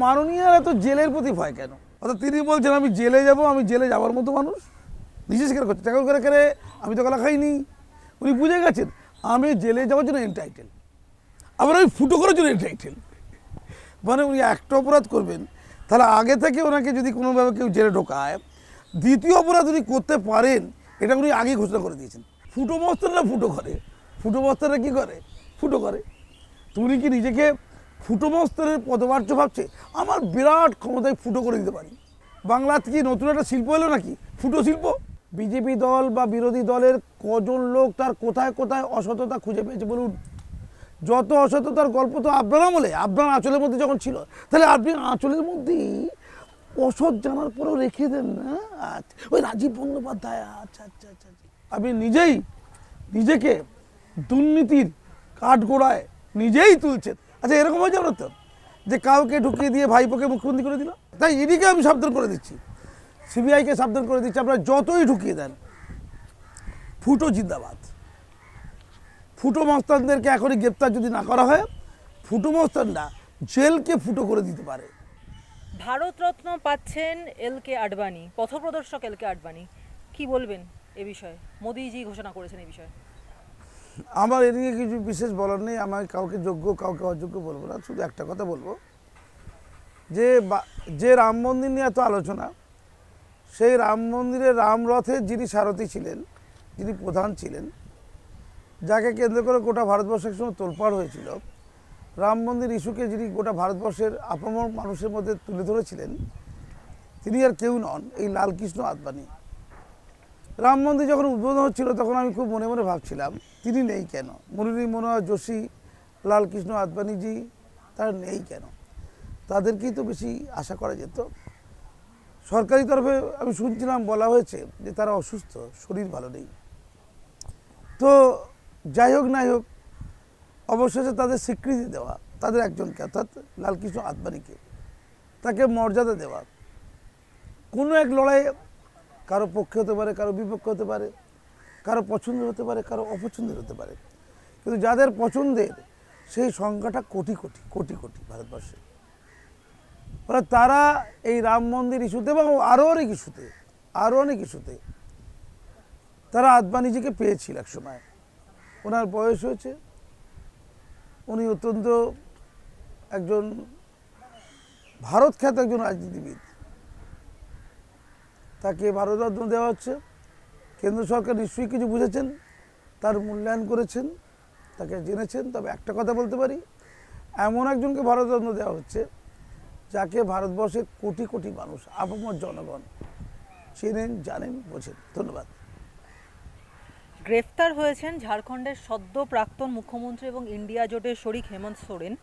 মাননীয়ার এত জেলের প্রতি ভয় কেন? অর্থাৎ তিনি বলছেন আমি জেলে যাব, আমি জেলে যাওয়ার মতো মানুষ নিজে স্বীকার করছে। টাকা করে করে আমি তো গলা খাইনি। উনি বুঝে গেছেন আমি জেলে যাওয়ার জন্য এন্টাইটেল, আবার আমি ফুটো করার জন্য এন্টাইটেল। মানে উনি একটা অপরাধ করবেন, তাহলে আগে থেকে ওনাকে যদি কোনোভাবে কেউ জেলে ঢোকায়, দ্বিতীয় অপরাধ উনি করতে পারেন এটা উনি আগেই ঘোষণা করে দিয়েছেন। ফুটো মস্তানরা ফুটো করে, ফুটো মস্তানরা কী করে? ফুটো করে। তুমি কি নিজেকে ফুটো মস্তানের পদবাচ্য ভাবছে? আমার বিরাট ক্ষমতায় ফুটো করে দিতে পারি। বাংলাতে কি নতুন একটা শিল্প এলো নাকি, ফুটো শিল্প? বিজেপি দল বা বিরোধী দলের কজন লোক তার কোথায় কোথায় অসততা খুঁজে পেয়েছে বলুন? যত অসততার গল্প তো আপনার আমলে, আপনার আঁচলের মধ্যে যখন ছিল, তাহলে আপনি আঁচলের মধ্যেই অসৎ জানার পরেও রেখে দেন না। আচ্ছা, ওই রাজীব বন্দ্যোপাধ্যায়, আচ্ছা আচ্ছা আচ্ছা, আপনি নিজেই নিজেকে দুর্নীতির কাঠগোড়ায় নিজেই তুলছেন। আচ্ছা, এরকম হয়ে যাবে তো যে কাউকে ঢুকিয়ে দিয়ে ভাইপোকে মুখ্যমন্ত্রী করে দিল? তাই ইডিকে আমি সাবধান করে দিচ্ছি, সিবিআইকে সাবধান করে দিচ্ছি, আপনারা যতই ঢুকিয়ে দেন, ফুটো জিন্দাবাদ। ফুটো মস্তানদেরকে এখনই গ্রেপ্তার যদি না করা হয়, ফুটো মস্তানরা জেলকে ফুটো করে দিতে পারে। ভারতরত্ন পাচ্ছেন এলকে আডবাণী, পথপ্রদর্শক এলকে আডবাণী, কি বলবেন এ বিষয়ে? মোদিজি ঘোষণা করেছেন এই বিষয়ে। আমার এদিকে কিছু বিশেষ বলার নেই। আমার কাউকে যোগ্য কাউকে অযোগ্য বলবো না, শুধু একটা কথা বলবো যে রাম মন্দির নিয়ে এত আলোচনা, সেই রাম মন্দিরের রামরথের যিনি সারথি ছিলেন, যিনি প্রধান ছিলেন, যাকে কেন্দ্র করে গোটা ভারতবর্ষের সময় তোলপাড় হয়েছিল, রাম মন্দির ইস্যুকে যিনি গোটা ভারতবর্ষের আপামর মানুষের মধ্যে তুলে ধরেছিলেন, তিনি আর কেউ নন, এই লালকৃষ্ণ আদবানি। রাম মন্দির যখন উদ্বোধন হচ্ছিল তখন আমি খুব মনে মনে ভাবছিলাম তিনি নেই কেন? মুরলী মনোহর যোশী, লালকৃষ্ণ আদবানিজি, তারা নেই কেন? তাদেরকেই তো বেশি আশা করা যেত। সরকারি তরফে আমি শুনছিলাম বলা হয়েছে যে তারা অসুস্থ, শরীর ভালো নেই। তো যাই হোক নাই হোক, অবশেষে তাদের স্বীকৃতি দেওয়া, তাদের একজনকে অর্থাৎ লালকৃষ্ণ আদবানিকে, তাকে মর্যাদা দেওয়া। কোনো এক লড়াইয়ে কারো পক্ষে হতে পারে, কারো বিপক্ষে হতে পারে, কারো পছন্দের হতে পারে, কারো অপছন্দের হতে পারে, কিন্তু যাদের পছন্দের সেই সংখ্যাটা কোটি কোটি কোটি কোটি ভারতবর্ষে। তারা এই রাম মন্দির ইস্যুতে এবং আরও অনেক ইস্যুতে তারা আদবানিজিকে পেয়েছিল এক সময়। ওনার বয়স হয়েছে, উনি অত্যন্ত একজন ভারত খ্যাত একজন রাজনীতিবিদ, তাকে ভারতরত্ন দেওয়া হচ্ছে। কেন্দ্র সরকার নিশ্চয়ই কিছু বুঝেছেন, তার মূল্যায়ন করেছেন, তাকে জেনেছেন। তবে একটা কথা বলতে পারি, এমন একজনকে ভারতরত্ন দেওয়া হচ্ছে যাকে ভারতবর্ষের কোটি কোটি মানুষ, আপামর জনগণ চেনেন, জানেন, বোঝেন। ধন্যবাদ। গ্রেফতার হয়েছেন ঝাড়খণ্ডের সদ্য প্রাক্তন মুখ্যমন্ত্রী এবং ইন্ডিয়া জোটের শরিক হেমন্ত সোরেন,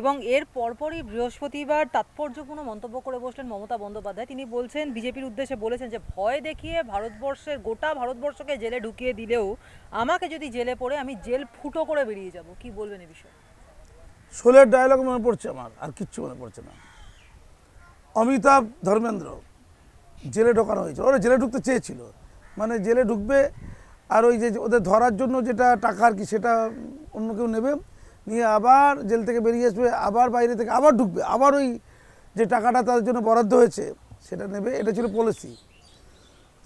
এবং এর পরপরই বৃহস্পতিবার তাৎপর্যপূর্ণ মন্তব্য করে বসলেন মমতা বন্দ্যোপাধ্যায়। তিনি বলছেন, বিজেপির উদ্দেশ্যে বলেছেন যে ভয় দেখিয়ে গোটা ভারতবর্ষকে জেলে ঢুকিয়ে দিলেও আমাকে যদি জেলে পড়ে আমি জেল ফুটো করে বেরিয়ে যাব। কি বলবেন এ বিষয়ে? শোলের ডায়লগ মনে পড়ছে আমার, আর কিচ্ছু মনে পড়ছে না। অমিতাভ ধর্মেন্দ্র জেলে ঢোকানো হয়েছিল, ওরা জেলে ঢুকতে চেয়েছিল, মানে জেলে ঢুকবে আর ওই যে ওদের ধরার জন্য যেটা টাকা আর কি, সেটা অন্য কেউ নেবে, নিয়ে আবার জেল থেকে বেরিয়ে আসবে, আবার বাইরে থেকে আবার ঢুকবে, আবার ওই যে টাকাটা তাদের জন্য বরাদ্দ হয়েছে সেটা নেবে। এটা ছিল পলিসি।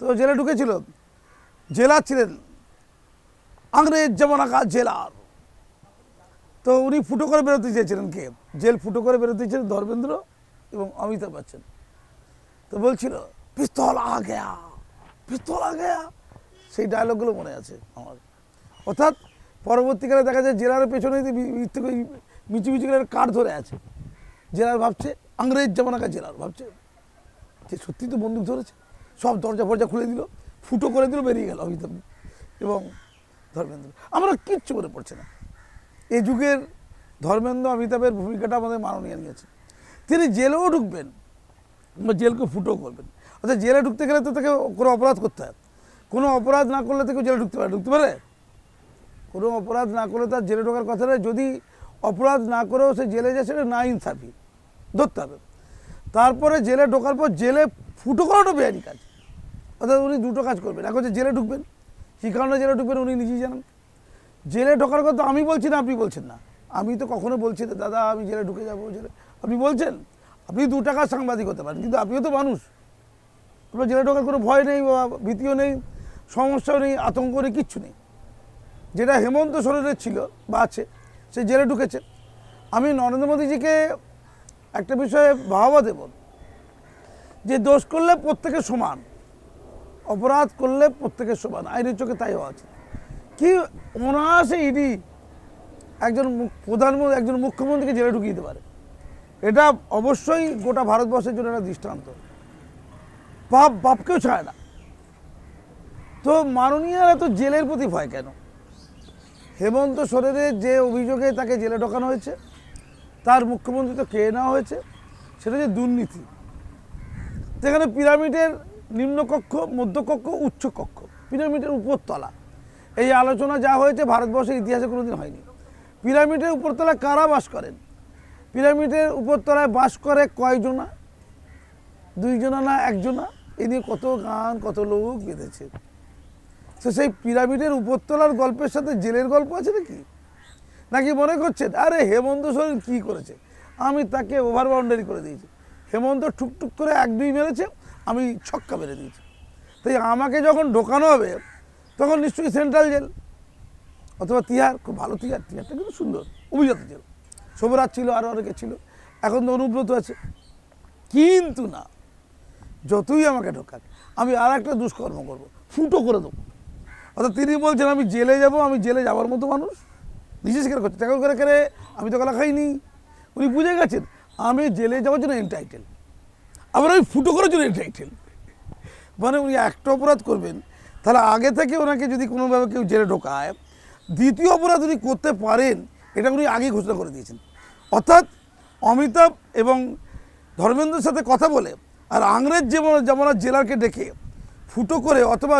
তো জেলে ঢুকেছিল, জেলার ছিলেন আংরেজ জামানা কা জেলার। তো উনি ফুটো করে বেরোতে চেয়েছিলেন, কে জেল ফুটো করে বেরোতে চেয়েছিলেন? ধর্মেন্দ্র এবং অমিতাভ বচ্চন। তো বলছিল পিস্তল আ গয়া, পিস্তল আ গয়া, সেই ডায়লগগুলো মনে আছে আমার। অর্থাৎ পরবর্তীকালে দেখা যায় জেলার পেছনে মিচু মিচু করে কাঠ ধরে আছে, জেলার ভাবছে আংরেজ জামানাকা জেলার ভাবছে যে সত্যি তো বন্দুক ধরেছে, সব দরজা ফরজা খুলে দিল, ফুটো করে দিল, বেরিয়ে গেল অমিতাভ এবং ধর্মেন্দ্র। আমরা কিচ্ছু মনে পড়ছে না। এই যুগের ধর্মেন্দ্র অমিতাভের ভূমিকাটা আমাদের মাননীয় নিয়েছে। তিনি জেলেও ঢুকবেন বা জেলকে ফুটো করবেন। অর্থাৎ জেলে ঢুকতে গেলে তো তাকে কোনো অপরাধ করতে হয়, কোনো অপরাধ না করলে তাকে জেলে ঢুকতে পারে? কোনো অপরাধ না করলে তার জেলে ঢোকার কথা নয়। যদি অপরাধ না করেও সে জেলে যায়, সেটা না ইনসাফি ধরতে হবে। তারপরে জেলে ঢোকার পর জেলে ফুটো করাটা বেআইনি কাজ। অর্থাৎ উনি দুটো কাজ করবেন, এখন যে জেলে ঢুকবেন, কী কারণে জেলে ঢুকবেন উনি নিজেই জানেন। জেলে ঢোকার কথা আমি বলছি না, আপনি বলছেন না। আমি তো কখনো বলছি না দাদা আমি জেলে ঢুকে যাবো, জেলে আপনি বলছেন। আপনি 2 টাকার সাংবাদিক হতে পারেন, কিন্তু আপনিও তো মানুষ। আপনার জেলে ঢোকার কোনো ভয় নেই, বা ভীতিও নেই, সমস্যাও নেই, আতঙ্ক নেই, কিচ্ছু নেই। যেটা হেমন্ত সোরেনের ছিল বা আছে, সে জেলে ঢুকেছে। আমি নরেন্দ্র মোদীজিকে একটা বিষয়ে বাহবা দেব, যে দোষ করলে প্রত্যেকে সমান, অপরাধ করলে প্রত্যেকে সমান, আইনের চোখে তাই হওয়া উচিত। কি অনায়াসে ইডি একজন প্রধানমন্ত্রী, একজন মুখ্যমন্ত্রীকে জেলে ঢুকিয়ে দিতে পারে, এটা অবশ্যই গোটা ভারতবর্ষের জন্য একটা দৃষ্টান্ত। বাপকেও ছাড়ে না। তো মাননীয়ার এত জেলের প্রতি ভয় কেন? হেমন্ত সোরেনের যে অভিযোগে তাকে জেলে ঢোকানো হয়েছে, তার মুখ্যমন্ত্রী তো কেড়ে নেওয়া হয়েছে, সেটা যে দুর্নীতি। যেখানে পিরামিডের নিম্নকক্ষ, মধ্যকক্ষ, উচ্চকক্ষ, পিরামিডের উপরতলা, এই আলোচনা যা হয়েছে ভারতবর্ষের ইতিহাসে কোনোদিন হয়নি। পিরামিডের উপরতলায় কারা বাস করেন? পিরামিডের উপরতলায় বাস করে কয়জনা? 2 জনা না 1 জনা? এ নিয়ে কত গান, কত লোক বেঁধেছে। তো সেই পিরামিডের উপরতলার গল্পের সাথে জেলের গল্প আছে নাকি? নাকি মনে করছেন আরে হেমন্ত সোরেন কী করেছে, আমি তাকে ওভার বাউন্ডারি করে দিয়েছি, হেমন্ত টুকটুক করে 1-2 মেরেছে, আমি ছক্কা মেরে দিয়েছি, তাই আমাকে যখন ঢোকানো হবে তখন নিশ্চয়ই সেন্ট্রাল জেল অথবা তিহার। খুব ভালো তিহার, তিহারটা কিন্তু সুন্দর, অভিজাত জেল। শোভরাজ ছিল, আরও অনেকে ছিল, এখন তো অনুব্রত আছে। কিন্তু না, যতই আমাকে ঢোকাক, আমি আর একটা দুষ্কর্ম করবো, ফুটো করে দেবো। অর্থাৎ তিনি বলছেন আমি জেলে যাব, আমি জেলে যাওয়ার মতো মানুষ, নিজে স্বীকার করছে, টাকা করে করে আমি তো গলা খাইনি। উনি বুঝে গেছেন আমি জেলে যাওয়ার জন্য এন্টাইটেল, আবার আমি ফুটো করার জন্য এন্টাইটেল। মানে উনি একটা অপরাধ করবেন, তাহলে আগে থেকে ওনাকে যদি কোনোভাবে কেউ জেলে ঢোকায়, দ্বিতীয় অপরাধ উনি করতে পারেন, এটা উনি আগেই ঘোষণা করে দিয়েছেন। অর্থাৎ অমিতাভ এবং ধর্মেন্দ্রের সাথে কথা বলে আর আংরেজ জামানার জেলারকে ডেকে ফুটো করে অথবা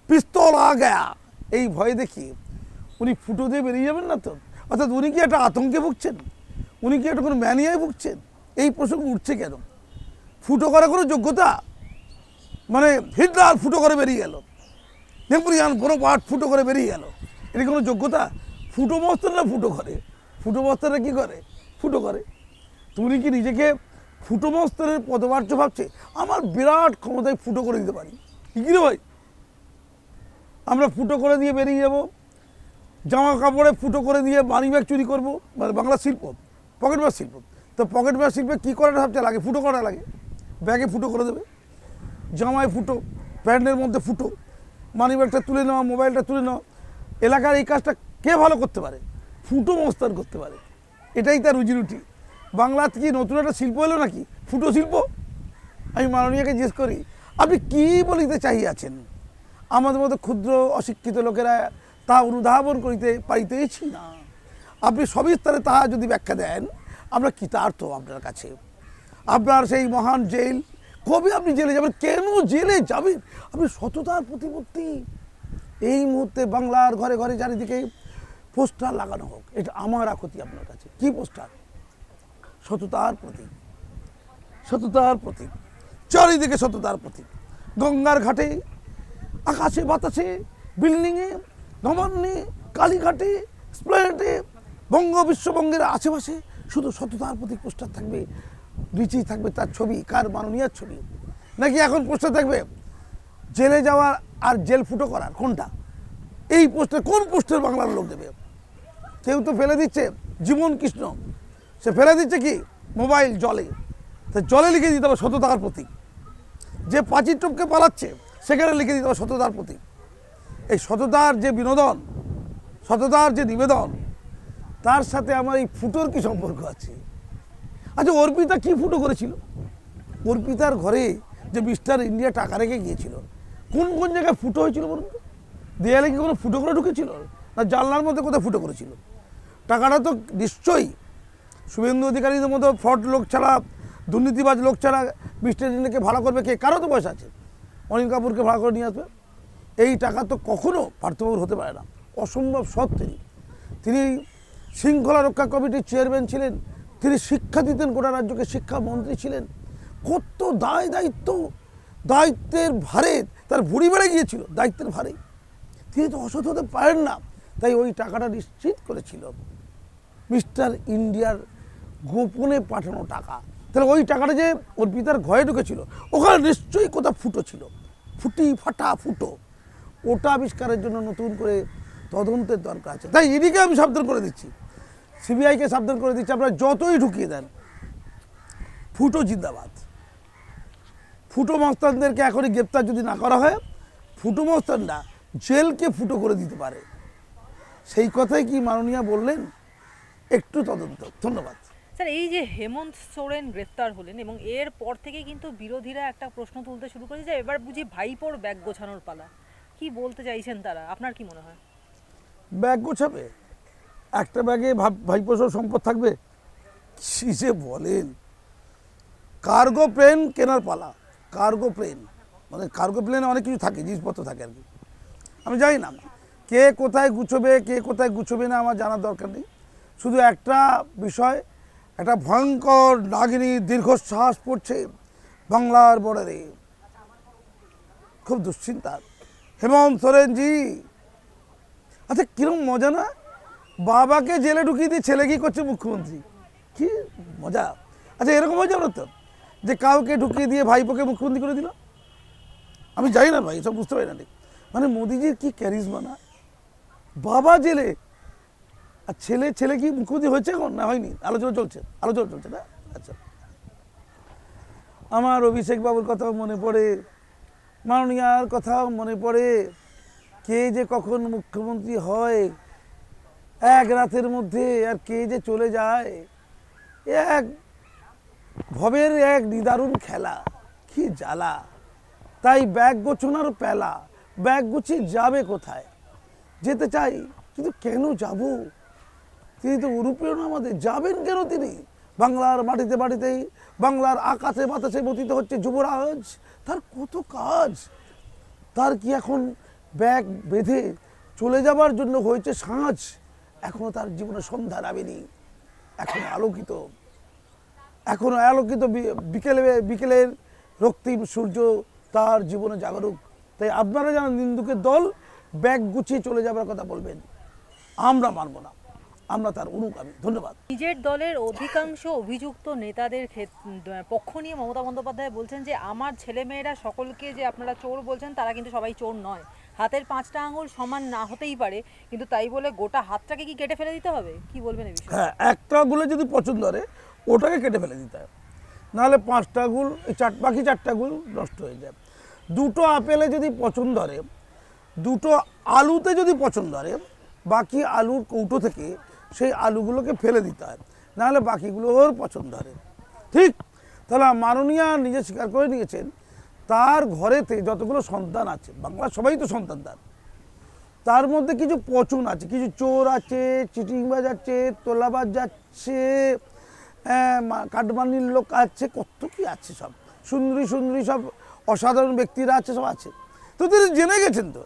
পিস্তল আ গায়া এই ভয় দেখিয়ে উনি ফুটো দিয়ে বেরিয়ে যাবেন না তো? অর্থাৎ উনি কি একটা আতঙ্কে ভুগছেন? উনি কি একটা কোনো ম্যানিয়ায় ভুগছেন? এই প্রসঙ্গ উঠছে কেন? ফুটো করার কোনো যোগ্যতা, মানে হিটলার ফুটো করে বেরিয়ে গেল, নেপোলিয়ান কোনো পার্ট ফুটো করে বেরিয়ে গেল, এটা কোনো যোগ্যতা? ফুটো মস্তানরা ফুটো করে, ফুটো মস্তানরা কী করে? ফুটো করে। তুমি কি নিজেকে ফুটো মস্তানের পদবাচ্য ভাবছে? আমার বিরাট ক্ষমতায় ফুটো করে দিতে পারি, কী রে ভাই? আমরা ফুটো করে দিয়ে বেরিয়ে যাব, জামা কাপড়ে ফুটো করে দিয়ে মানি ব্যাগ চুরি করবো, মানে বাংলা শিল্প পকেট ব্যাগ শিল্প। তো পকেট ব্যাগ শিল্পে কী করাটা সবচেয়ে লাগে? ফুটো করা লাগে। ব্যাগে ফুটো করে দেবে, জামায় ফুটো, প্যান্টের মধ্যে ফুটো, মানি ব্যাগটা তুলে নেওয়া, মোবাইলটা তুলে নেওয়া। এলাকার এই কাজটা কে ভালো করতে পারে? ফুটো মস্তান করতে পারে, এটাই তার রুজি রুটি। বাংলাতে কি নতুন একটা শিল্প এলো নাকি, ফুটো শিল্প? আমি মাননীয়কে জিজ্ঞেস করি আপনি কী বলিতে চাহিয়াছেন? আমাদের মতো ক্ষুদ্র অশিক্ষিত লোকেরা তা অনুধাবন করিতে পারিতেছি না। আপনি সবিস্তারে তাহা যদি ব্যাখ্যা দেন, আমরা কৃতার্থ আপনার কাছে। আপনার সেই মহান জেল, কবে আপনি জেলে যাবেন? কেন জেলে যাবেন? আপনি সততার প্রতিপত্তি। এই মুহূর্তে বাংলার ঘরে ঘরে চারিদিকে পোস্টার লাগানো হোক, এটা আমার আকুতি আপনার কাছে। কি পোস্টার? সততার প্রতীক, সততার প্রতীক, চারিদিকে সততার প্রতীক। গঙ্গার ঘাটে, আকাশে বাতাসে, বিল্ডিংয়ে, নবান্নে, কালীঘাটে, স্প্লেনেডে, বিশ্ববঙ্গের আশেপাশে শুধু সততার প্রতীক পোস্টার থাকবে। নিচেই থাকবে তার ছবি, কার? মাননীয়ার ছবি। নাকি এখন পোস্টার থাকবে জেলে যাওয়ার আর জেল ফুটো করার? কোনটা? এই পোস্টার, কোন পোস্টার বাংলার লোক দেবে? কেউ তো ফেলে দিচ্ছে জীবন কৃষ্ণ, সে ফেলে দিচ্ছে কি মোবাইল জলে, তা জলে লিখে দিতে হবে সততার প্রতীক। যে পাঁচির টপকে পালাচ্ছে সেখানে লিখে দিতে হবে সততার প্রতীক। এই সততার যে বিনোদন, সততার যে নিবেদন, তার সাথে আমার এই ফুটোর কি সম্পর্ক আছে? আচ্ছা, অর্পিতা কি ফুটো করেছিল? অর্পিতার ঘরে যে মিস্টার ইন্ডিয়া টাকা রেখে গিয়েছিল, কোন কোন জায়গায় ফুটো হয়েছিল বলুন তো? দেয়ালে কি কোনো ফুটো করে ঢুকেছিল, না জানলার মধ্যে কোথায় ফুটো করেছিল? টাকাটা তো নিশ্চয়ই শুভেন্দু অধিকারীদের মতো ফ্রড লোক ছাড়া, দুর্নীতিবাজ লোক ছাড়া মিস্টার ইন্ডিয়াকে ভাড়া করবে কে? কারো তো পয়সা আছে, অনিল কাপুরকে ভাড়া করে নিয়ে আসবে। এই টাকা তো কখনো পার্থবাবুর হতে পারে না, অসম্ভব সৎ তিনি। তিনি শৃঙ্খলা রক্ষা কমিটির চেয়ারম্যান ছিলেন, তিনি শিক্ষা দিতেন গোটা রাজ্যকে, শিক্ষামন্ত্রী ছিলেন। কত দায় দায়িত্ব, দায়িত্বের ভারে তার ভুঁড়ি বেড়ে গিয়েছিল, দায়িত্বের ভারে। তিনি তো অসৎ হতে পারেন না, তাই ওই টাকাটা নিশ্চিত করেছিল মিস্টার ইন্ডিয়ার গোপনে পাঠানো টাকা। তাহলে ওই টাকাটা যে ওর পিতার ঘরে ঢুকেছিল ওখানে নিশ্চয়ই কোথাও ফুটো ছিল, ফুটো, ওটা আবিষ্কারের জন্য নতুন করে তদন্তের দরকার আছে। তাই ইডিকে আমি সাবধান করে দিচ্ছি, সিবিআইকে সাবধান করে দিচ্ছি, আপনারা যতই ঢুকিয়ে দেন, ফুটো জিন্দাবাদ। ফুটো মস্তানদেরকে এখনই গ্রেপ্তার যদি না করা হয়, ফুটো মস্তানরা জেলকে ফুটো করে দিতে পারে। সেই কথাই কি মাননীয়া বললেন, একটু তদন্ত। ধন্যবাদ। স্যার, এই যে হেমন্ত সোরেন গ্রেফতার হলেন এবং এর পর থেকে কিন্তু বিরোধীরা একটা প্রশ্ন তুলতে শুরু করেছে যে এবার বুঝি ভাইপোর ব্যাগ গোছানোর পালা। কি বলতে চাইছেন তারা, আপনার কি মনে হয়? ব্যাগ গোছাবে? একটা ব্যাগে ভাইপোসর সম্পদ থাকবে? কি যে বলেন! কার্গো প্লেন কেনার পালা। কার্গো প্লেন মানে কার্গো প্লেনে অনেক কিছু থাকে, জিনিসপত্র থাকে আর কি। আমি জানি না কে কোথায় গুছোবে, কে কোথায় গুছোবে না, আমার জানার দরকার নেই। শুধু একটা বিষয়, একটা ভয়ঙ্কর নাগিনী দীর্ঘশ্বাস পড়ছে বাংলার বর্ডারে, খুব দুশ্চিন্তার। হেমন্ত সোরেনজি, আচ্ছা কিরকম মজা না, বাবাকে জেলে ঢুকিয়ে দিয়ে ছেলে কি করছে মুখ্যমন্ত্রী, কি মজা। আচ্ছা এরকম হয়ে যাবে তো যে কাউকে ঢুকিয়ে দিয়ে ভাইপোকে মুখ্যমন্ত্রী করে দিল? আমি জানি না ভাই, সব বুঝতে পারি না ঠিক। মানে মোদিজির কি ক্যারিজমা না, বাবা জেলে আর ছেলে কি মুখ্যমন্ত্রী হয়েছে এখন না হয়নি? আলোচনা চলছে না? আচ্ছা, আমার অভিষেক বাবুর কথাও মনে পড়ে, মাননীয়ার কথাও মনে পড়ে। কে যে কখন মুখ্যমন্ত্রী হয় এক রাতের মধ্যে, আর কে যে চলে যায়, এক ভবের এক নিদারুণ খেলা, কি জ্বালা। তাই ব্যাগ গোছানোর পেলা, ব্যাগ গুছিয়ে যাবে কোথায়? যেতে চাই, কিন্তু কেন যাব? তিনি তো ইউরোপীয় না, আমাদের যাবেন কেন তিনি? বাংলার মাটিতে মাটিতেই, বাংলার আকাশে বাতাসে মতিত হচ্ছে যুবরাজ, তার কত কাজ। তার কি এখন ব্যাগ বেঁধে চলে যাবার জন্য হয়েছে সাঁঝ? এখনো তার জীবনে সন্ধ্যা নামেনি, এখনো আলোকিত বিকেলের রক্তিম সূর্য তার জীবনে জাগরুক। তাই আপনারা যারা নিন্দুকের দল ব্যাগ গুছিয়ে চলে যাবার কথা বলবেন, আমরা মানব না, আমরা তার অনুগামী। ধন্যবাদ। নিজের দলের অধিকাংশ অভিযুক্ত নেতাদের পক্ষ নিয়ে মমতা বন্দ্যোপাধ্যায় বলছেন যে আমার ছেলেমেয়েরা সকলকে যে আপনারা চোর বলছেন তারা কিন্তু সবাই চোর নয়, হাতের 5টা আঙুল সমান না হতেই পারে, কিন্তু তাই বলে গোটা হাতটাকে কি কেটে ফেলে দিতে হবে? কি বলবেন এই বিষয়ে? হ্যাঁ, একটা আঙুলে যদি পছন্দ করে ওটাকে কেটে ফেলে দিতে হবে, নাহলে 5টা আঙুল, বাকি 4টা আঙুল নষ্ট হয়ে যায়। 2টো আপেলে যদি পছন্দ ধরে, 2টো আলুতে যদি পছন্দ ধরে, বাকি আলুর কৌটো থেকে সেই আলুগুলোকে ফেলে দিতে হয়, নাহলে বাকিগুলোর পছন্দ ধরে। ঠিক, তাহলে মাননীয়া নিজে স্বীকার করে নিয়েছেন তার ঘরেতে যতগুলো সন্তান আছে, বাংলার সবাই তো সন্তান তার মধ্যে কিছু পচন আছে, কিছু চোর আছে, চিটিংবাজ আছে, তোলাবাজ যাচ্ছে, কাটমানির লোক আছে, কত কি আছে, সব সুন্দরী সব অসাধারণ ব্যক্তিরা আছে, সব আছে। তো তিনি জেনে গেছেন তো,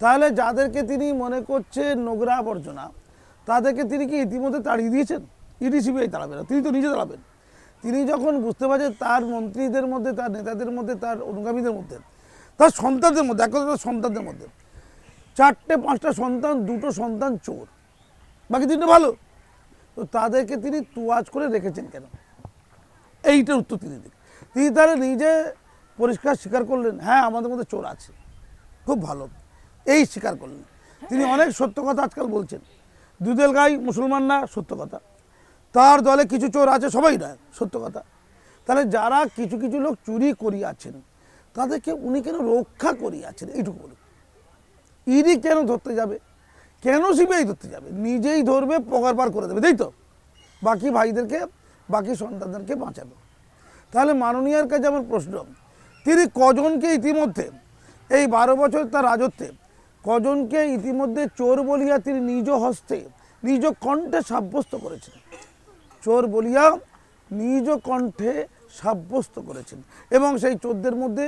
তাহলে যাদেরকে তিনি মনে করছেন নোংরা আবর্জনা, তাদেরকে তিনি কি ইতিমধ্যে তাড়িয়ে দিয়েছেন? ইডি সিবিআই তাড়াবে না, তিনি তো নিজে তাড়াবেন। তিনি যখন বুঝতে পারছেন তার মন্ত্রীদের মধ্যে, তার নেতাদের মধ্যে, তার অনুগামীদের মধ্যে, তার সন্তানদের মধ্যে, এক কথা সন্তানদের মধ্যে 4-5টা সন্তান, 2টো সন্তান চোর, বাকি 3টে ভালো, তো তাদেরকে তিনি তুয়াজ করে রেখেছেন কেন? এইটার উত্তর তিনি দিন। তিনি তাহলে নিজে পরিষ্কার স্বীকার করলেন, হ্যাঁ আমাদের মধ্যে চোর আছে, খুব ভালো, এই স্বীকার করলেন। তিনি অনেক সত্য কথা আজকাল বলছেন, দুধের গাই মুসলমান না, সত্য কথা। তার দলে কিছু চোর আছে, সবাই না, সত্য কথা। তাহলে যারা কিছু লোক চুরি করিয়াছেন তাদেরকে উনি কেন রক্ষা করিয়াছেন, এইটুকু বলুন। ইডি কেন ধরতে যাবে, কেন সিবিআই ধরতে যাবে? নিজেই ধরবে, পগার পার করে দেবে, তাই তো? বাকি ভাইদেরকে, বাকি সন্তানদেরকে বাঁচাবে। তাহলে মাননীয়ার কাছে আমার প্রশ্ন, তিনি কজনকে ইতিমধ্যে এই 12 বছর তার রাজত্বে কজনকে ইতিমধ্যে চোর বলিয়া তিনি নিজ হস্তে, নিজ কণ্ঠে সাব্যস্ত করেছেন? চোর বলিয়া নিজ কণ্ঠে সাব্যস্ত করেছেন, এবং সেই চোরদের মধ্যে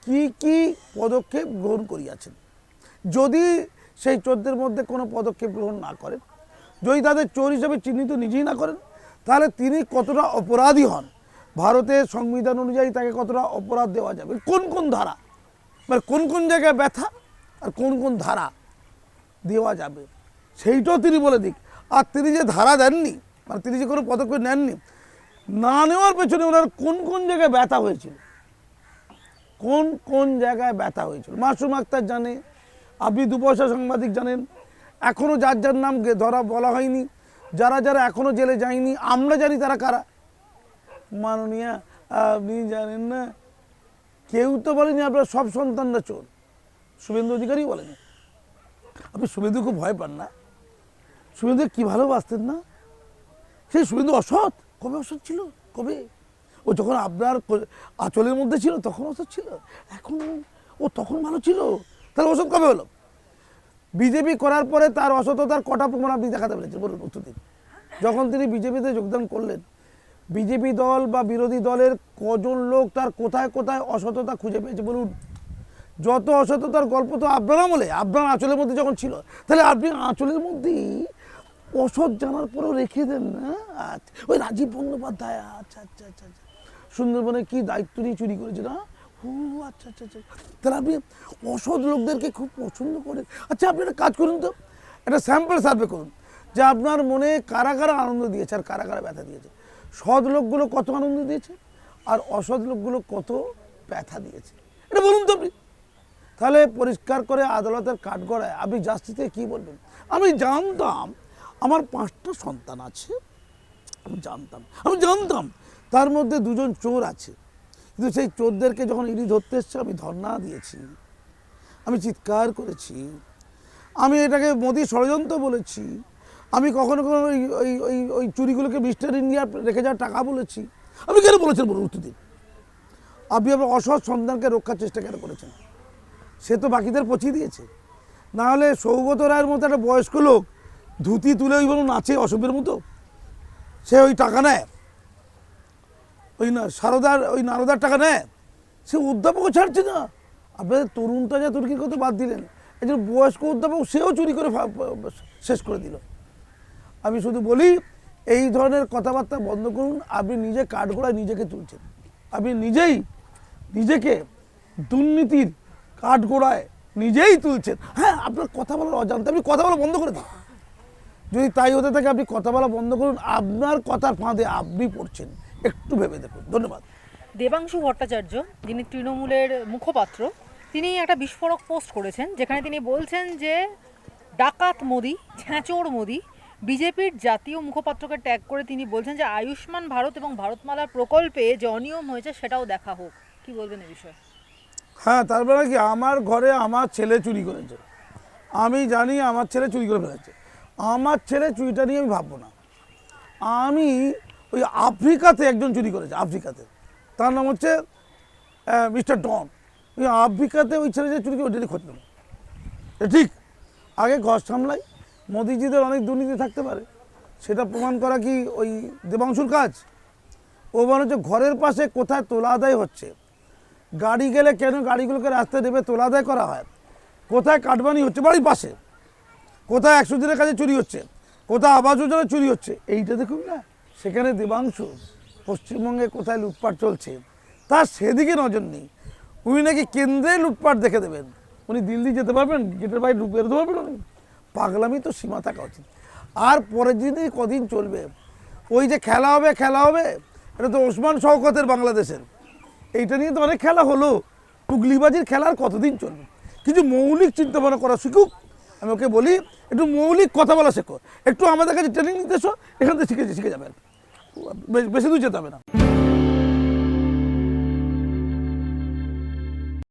কি কি পদক্ষেপ গ্রহণ করিয়াছেন। যদি সেই চোরদের মধ্যে কোনো পদক্ষেপ গ্রহণ না করেন, যদি তাদের চোর হিসেবে চিহ্নিত নিজেই না করেন, তাহলে তিনি কতটা অপরাধী হন, ভারতের সংবিধান অনুযায়ী তাকে কতটা অপরাধ দেওয়া যাবে, কোন ধারা, মানে কোন জায়গায় ব্যথা আর কোন ধারা দেওয়া যাবে, সেইটাও তিনি বলে দিক। আর তিনি যে ধারা দেননি, মানে তিনি যে কোনো পদক্ষেপ নেননি, না নেওয়ার পেছনে ওনার কোন কোন জায়গায় ব্যথা হয়েছিল, কোন কোন জায়গায় ব্যথা হয়েছিল মাসুম আক্তার জানে, আপনি দুপয়সা সাংবাদিক জানেন, এখনও যার যার নাম ধরা বলা হয়নি, যারা যারা এখনও জেলে যায়নি আমরা জানি তারা কারা। মাননীয়া আপনি জানেন না, কেউ তো বলেনি আপনার সব সন্তানরা চোর, শুভেন্দু অধিকারী বলেনি। আপনি শুভেন্দু খুব ভয় পান না? শুভেন্দু কী ভালোবাসতেন না? সেই শুভেন্দু অসৎ, কবে অসৎ ছিল? কবে? ও যখন আপনার আঁচলের মধ্যে ছিল তখন অসৎ ছিল, এখন ও তখন ভালো ছিল, তাহলে অসৎ কবে হলো? বিজেপি করার পরে তার অসততার কটা প্রমাণ আপনি দেখাতে পেরেছেন বলুন উত্তর দিন। যখন তিনি বিজেপিতে যোগদান করলেন, বিজেপি দল বা বিরোধী দলের কজন লোক তার কোথায় কোথায় অসততা খুঁজে পেয়েছে বলুন? যত অসততার গল্প তো আপনার আমলে, আপনার আঁচলের মধ্যে যখন ছিল, তাহলে আপনি আঁচলের মধ্যেই অসৎ জানার পরেও রেখে দেন না। আচ্ছা, ওই রাজীব বন্দ্যোপাধ্যায়, আচ্ছা আচ্ছা আচ্ছা আচ্ছা, সুন্দরবনে কি দায়িত্ব নিয়ে চুরি করেছে না? ও আচ্ছা আচ্ছা আচ্ছা, তাহলে আপনি অসৎ লোকদেরকে খুব পছন্দ করেন। আচ্ছা আপনি একটা কাজ করুন তো, একটা স্যাম্পল সার্ভে করুন যে আপনার মনে কারা কারা আনন্দ দিয়েছে আর কারা কারা ব্যথা দিয়েছে। সৎ লোকগুলো কত আনন্দ দিয়েছে আর অসৎ লোকগুলো কত ব্যথা দিয়েছে, এটা বলুন তো আপনি। তাহলে পরিষ্কার করে আদালতের কাঠগড়ায় আপনি জাস্টিসে কী বলবেন? আমি জানতাম আমার 5টা সন্তান আছে, আমি জানতাম তার মধ্যে 2জন চোর আছে, কিন্তু সেই চোরদেরকে যখন ইডি ধরতে এসছে আমি ধর্ণা দিয়েছি, আমি চিৎকার করেছি, আমি এটাকে মোদি ষড়যন্ত্র বলেছি, আমি কখনো কখনো ওই চুরিগুলোকে মিস্টার ইন্ডিয়া রেখে যাওয়ার টাকা বলেছি। আপনি কেন বলেছেন বলুন উত্তর দিন? আপনি আপনার অসৎ সন্তানকে রক্ষার চেষ্টা কেন করেছেন? সে তো বাকিদের পচিয়ে দিয়েছে। নাহলে সৌগত রায়ের মতো একটা বয়স্ক লোক ধুতি তুলে ওইভাবে নাচে অসভ্যের মতো, সে ওই টাকা নেয়, ওই না সারদার ওই নারদার টাকা নেয়, সে অধ্যাপকও ছাড়ছে না। আপনাদের তরুণ তাজা তুর্কির কথা বাদ দিলেন, একজন বয়স্ক অধ্যাপক সেও চুরি করে শেষ করে দিল। আমি শুধু বলি এই ধরনের কথাবার্তা বন্ধ করুন। আপনি নিজে কাঠগড়ায় নিজেকে তুলছেন, আপনি নিজেকে দুর্নীতির কাঠগড়ায় নিজেই তুলছেন। হ্যাঁ, আপনার কথা বলার অজান্তে আপনি কথা বলা বন্ধ করে দিন। যদি তাই হতে থাকে আপনি কথা বলা বন্ধ করুন, আপনার কথার ফাঁদে আপনি পড়ছেন, একটু ভেবে দেখুন। ধন্যবাদ। দেবাংশু ভট্টাচার্য, যিনি তৃণমূলের মুখপাত্র, তিনি একটা বিস্ফোরক পোস্ট করেছেন যেখানে তিনি বলছেন যে ডাকাত মোদি, ছ্যাঁচোর মোদি। বিজেপির জাতীয় মুখপাত্রকে ট্যাগ করে তিনি বলছেন যে আয়ুষ্মান ভারত এবং ভারতমালার প্রকল্পে যে অনিয়ম হয়েছে সেটাও দেখা হোক। কি বলবেন এই বিষয়ে? হ্যাঁ, তারপরে কি আমার ঘরে আমার ছেলে চুরি করেছে, আমি জানি আমার ছেলে চুরি করে ফেলেছে, আমার ছেলে চুরিটা নিয়ে আমি ভাববো না। আমি ওই আফ্রিকাতে একজন চুরি করেছে, আফ্রিকাতে, তার নাম হচ্ছে মিস্টার ডন। ওই আফ্রিকাতে ওই ছেলে যে চুরি করে ওইটারই খোঁজ নেব। ঠিক আগে ঘর সামলাই, মোদিজিদের অনেক দুর্নীতি থাকতে পারে, সেটা প্রমাণ করা কি ওই দেবাংশুর কাজ? ও মনে হচ্ছে ঘরের পাশে কোথায় তোলা আদায় হচ্ছে, গাড়ি গেলে কেন গাড়িগুলোকে রাস্তায় নেমে তোলা আদায় করা হয়, কোথায় কাটবানি হচ্ছে বাড়ির পাশে, কোথায় 100 দিনের কাজে চুরি হচ্ছে, কোথায় আবাস যোজনা চুরি হচ্ছে, এইটা দেখুন না। সেখানে দেবাংশু পশ্চিমবঙ্গে কোথায় লুটপাট চলছে তার সেদিকে নজর নেই। উনি নাকি কেন্দ্রে লুটপাট দেখে দেবেন, উনি দিল্লি যেতে পারবেন, গেটের বাইরে বেরোতে পারবেন উনি? পাগলামি তো সীমা থাকা উচিত। আর পরের দিনই কদিন চলবে ওই যে খেলা হবে, এটা তো ওসমান শওকতের বাংলাদেশের, এইটা নিয়ে তো অনেক খেলা হলো, টুকলিবাজির খেলার কতদিন চলবে? কিছু মৌলিক চিন্তাভাবনা করা শিখুক। আমি ওকে বলি একটু মৌলিক কথা বলা শেখো, একটু আমাদের কাছে ট্রেনিং নিতে এসো, এখান থেকে শিখে যাবে, বেশি দূর যেতে হবে না।